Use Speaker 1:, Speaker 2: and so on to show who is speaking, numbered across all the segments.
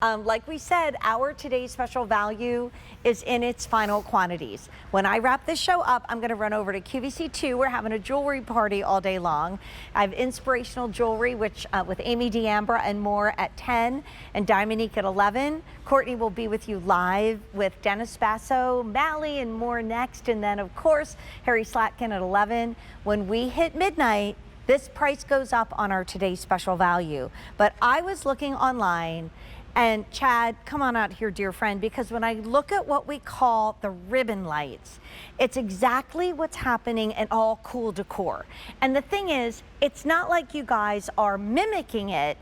Speaker 1: Like we said, our today's special value is in its final quantities. When I wrap this show up, I'm going to run over to QVC 2. We're having a jewelry party all day long. I have inspirational jewelry, which with Amy D'Ambra and more at 10, and Dominique at 11. Courtney will be with you live with Dennis Basso, Mally, and more next. And then, of course, Harry Slatkin at 11. When we hit midnight, this price goes up on our today's special value. But I was looking online. And Chad, come on out here, dear friend, because when I look at what we call the ribbon lights, it's exactly what's happening in all cool decor. And the thing is, it's not like you guys are mimicking it.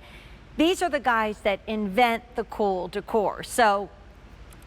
Speaker 1: These are the guys that invent the cool decor. So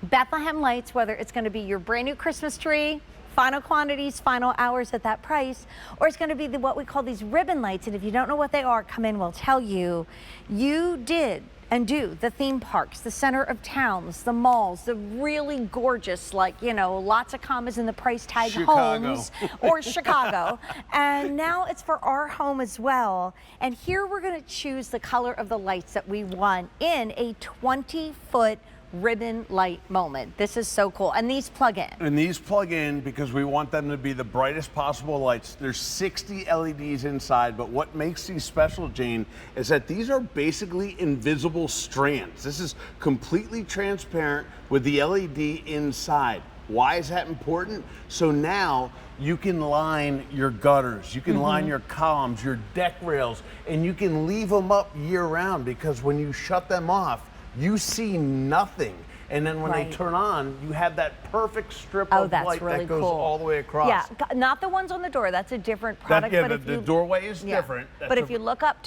Speaker 1: Bethlehem Lights, whether it's going to be your brand new Christmas tree, final quantities, final hours at that price, or it's going to be what we call these ribbon lights. And if you don't know what they are, come in, we'll tell you. You did and do the theme parks, the center of towns, the malls, the really gorgeous, like, you know, lots of commas in the price tag homes or Chicago. And now it's for our home as well. And here we're going to choose the color of the lights that we want in a 20-foot ribbon light moment. This is so cool. And these plug in.
Speaker 2: And these plug in because we want them to be the brightest possible lights. There's 60 LEDs inside, but what makes these special, Jane, is that these are basically invisible strands. This is completely transparent with the LED inside. Why is that important? So now you can line your gutters, you can line your columns, your deck rails, and you can leave them up year round, because when you shut them off, you see nothing. And then when they turn on, you have that perfect strip of light that goes all the way across.
Speaker 1: Yeah, not the ones on the door. That's a different product.
Speaker 2: But the doorway is different.
Speaker 1: But if you look up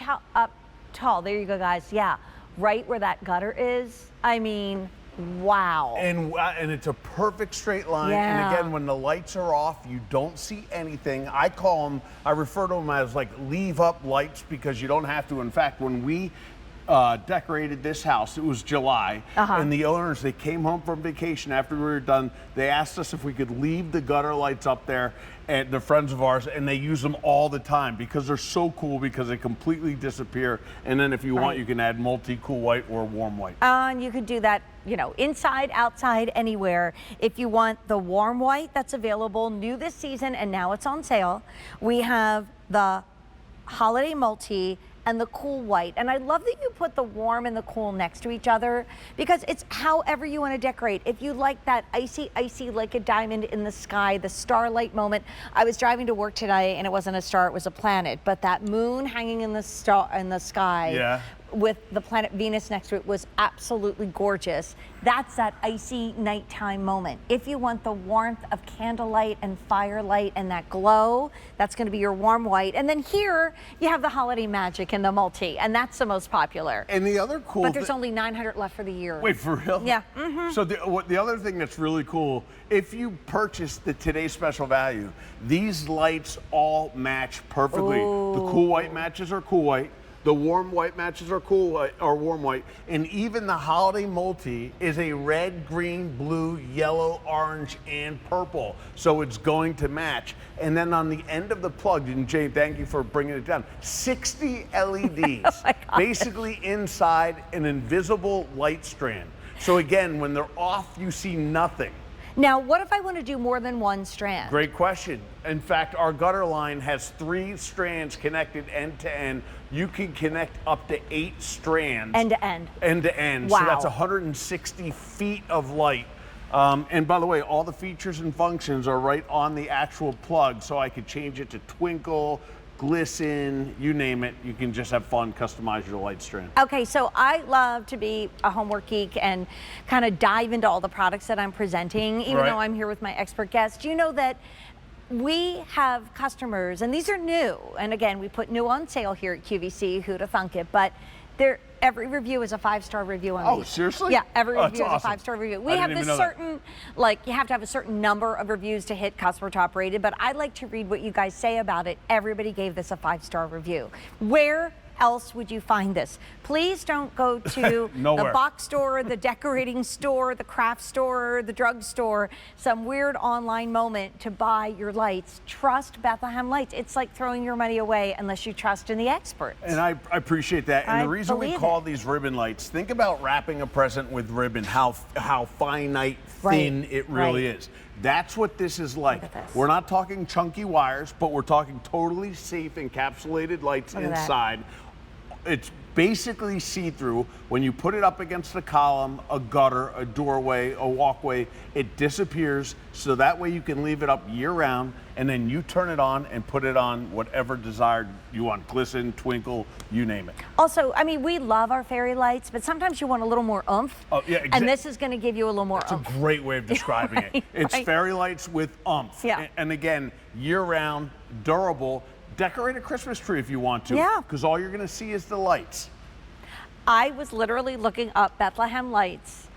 Speaker 1: tall, there you go, guys. Yeah, right where that gutter is. I mean, wow.
Speaker 2: And it's a perfect straight line. And again, when the lights are off, you don't see anything. I refer to them as like leave up lights, because you don't have to. In fact, when we decorated this house, it was July, and the owners, they came home from vacation after we were done. They asked us if we could leave the gutter lights up there, and they're friends of ours, and they use them all the time because they're so cool, because they completely disappear. And then if you want, you can add multi-cool white or warm white.
Speaker 1: And you could do that, you know, inside, outside, anywhere. If you want the warm white, that's available new this season, and now it's on sale. We have the holiday multi and the cool white. And I love that you put the warm and the cool next to each other, because it's however you want to decorate. If you like that icy, like a diamond in the sky, the starlight moment. I was driving to work today and it wasn't a star, it was a planet, but that moon hanging in the sky with the planet Venus next to it was absolutely gorgeous. That's that icy nighttime moment. If you want the warmth of candlelight and firelight and that glow, that's going to be your warm white. And then here you have the holiday magic and the multi, and that's the most popular.
Speaker 2: And the other cool,
Speaker 1: but there's only 900 left for the year.
Speaker 2: Wait, for real?
Speaker 1: Yeah.
Speaker 2: So the other thing that's really cool, if you purchase the today's special value, these lights all match perfectly. The cool white matches are cool white. The warm white matches are cool white, or warm white, and even the holiday multi is a red, green, blue, yellow, orange, and purple. So it's going to match. And then on the end of the plug, and Jane, thank you for bringing it down, 60 LEDs, basically inside an invisible light strand. So again, when they're off, you see nothing.
Speaker 1: Now, what if I want to do more than one strand?
Speaker 2: Great question. In fact, our gutter line has 3 strands connected end to end. You can connect up to 8 strands.
Speaker 1: End to end.
Speaker 2: End to end.
Speaker 1: Wow.
Speaker 2: So that's 160 feet of light. And by the way, all the features and functions are right on the actual plug, so I could change it to twinkle, glisten, you name it. You can just have fun, customize your light strand.
Speaker 1: Okay, so I love to be a homework geek and kind of dive into all the products that I'm presenting, even though I'm here with my expert guest. You know that we have customers, and these are new, and again, we put new on sale here at QVC, who'd have thunk it, but every review is a 5-star review on these.
Speaker 2: Oh, seriously?
Speaker 1: Yeah, every review is
Speaker 2: awesome.
Speaker 1: a 5-star review. We have this certain, like, you have to have a certain number of reviews to hit customer top rated, but I like to read what you guys say about it. Everybody gave this a 5-star review. Where else would you find this? Please don't go to the box store, the decorating store, the craft store, the drugstore, some weird online moment to buy your lights. Trust Bethlehem Lights. It's like throwing your money away unless you trust in the experts.
Speaker 2: And I appreciate that. And the reason we call these ribbon lights, think about wrapping a present with ribbon, how finite, thin it really is. That's what this is like. We're not talking chunky wires, but we're talking totally safe encapsulated lights inside. It's basically see-through. When you put it up against a column, a gutter, a doorway, a walkway, it disappears, so that way you can leave it up year-round, and then you turn it on and put it on whatever desired you want. Glisten, twinkle, you name it.
Speaker 1: Also, I mean, we love our fairy lights, but sometimes you want a little more oomph. Oh, yeah, exactly. And this is going to give you a little more oomph.
Speaker 2: That's a great way of describing it. It's fairy lights with oomph.
Speaker 1: Yeah.
Speaker 2: And again, year-round, durable. Decorate a Christmas tree if you want to.
Speaker 1: Yeah.
Speaker 2: Because all you're going to see is the lights.
Speaker 1: I was literally looking up Bethlehem Lights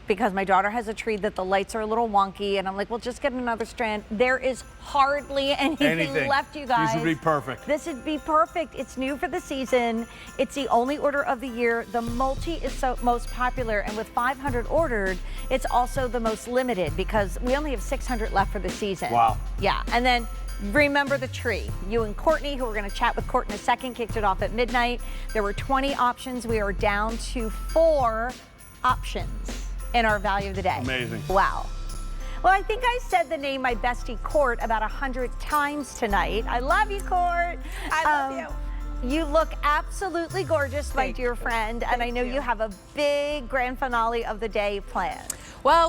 Speaker 1: because my daughter has a tree that the lights are a little wonky, and I'm like, well, just get another strand. There is hardly anything left, you guys.
Speaker 2: These would be perfect.
Speaker 1: This would be perfect. It's new for the season. It's the only order of the year. The multi is most popular, and with 500 ordered, it's also the most limited because we only have 600 left for the season.
Speaker 2: Wow.
Speaker 1: Yeah, and then remember the tree. You and Courtney, who we're going to chat with Court in a second, kicked it off at midnight. There were 20 options. We are down to 4 options in our value of the day.
Speaker 2: Amazing.
Speaker 1: Wow. Well, I think I said the name my bestie Court about 100 times tonight. I love you, Court.
Speaker 3: I love you.
Speaker 1: You look absolutely gorgeous, my dear friend, and I know you have a big grand finale of the day planned.
Speaker 3: Well,